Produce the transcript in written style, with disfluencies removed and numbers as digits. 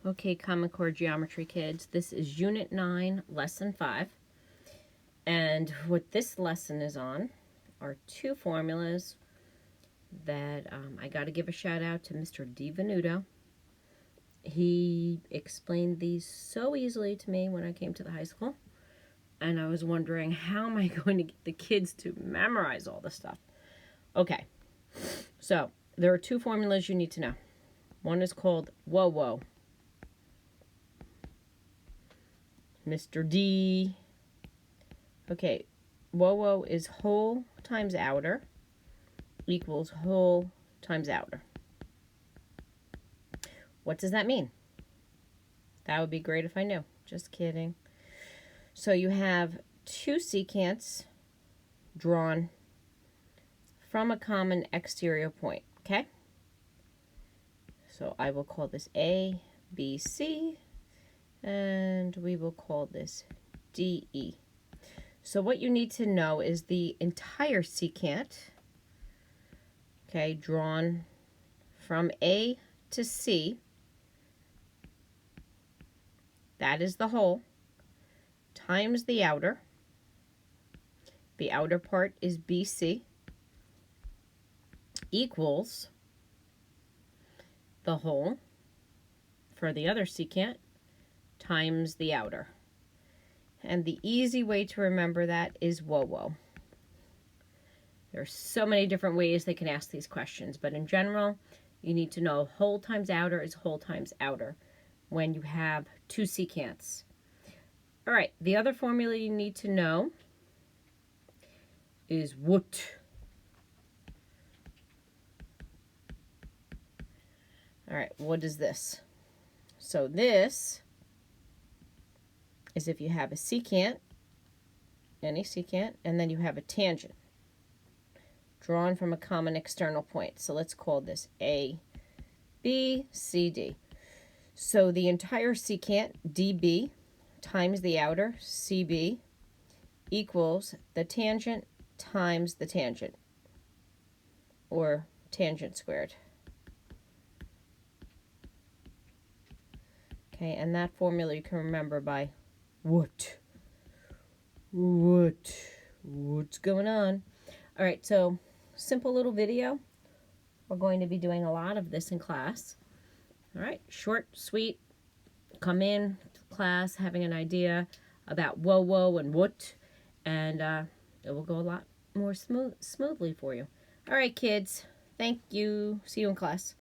Okay, Common Core Geometry kids, this is Unit 9, Lesson 5. And what this lesson is on are two formulas that I got to give a shout out to Mr. DiVenuto. He explained these so easily to me when I came to the high school. And I was wondering, how am I going to get the kids to memorize all this stuff? Okay, so there are two formulas you need to know. One is called whoa-whoa. Mr. D. Okay, whoa-whoa is whole times outer equals whole times outer. What does that mean? That would be great if I knew. Just kidding. So you have two secants drawn from a common exterior point, okay? So I will call this A, B, C, and we will call this D, E. So what you need to know is the entire secant, okay, drawn from A to C, that is the whole, times the outer. The outer part is BC, equals the whole for the other secant times the outer. And the easy way to remember that is whoa-whoa. There's so many different ways they can ask these questions, but in general, you need to know whole times outer is whole times outer when you have two secants. All right, the other formula you need to know is what. All right, what is this? So this is if you have a secant, any secant, and then you have a tangent drawn from a common external point. So let's call this A, B, C, D. So the entire secant, DB, times the outer, CB, equals the tangent times the tangent, or tangent squared. Okay, and that formula you can remember by what? What's going on? All right, so simple little video. We're going to be doing a lot of this in class. All right, short, sweet, come in to class having an idea about whoa-whoa and what, and it will go a lot more smoothly for you. All right, kids, thank you. See you in class.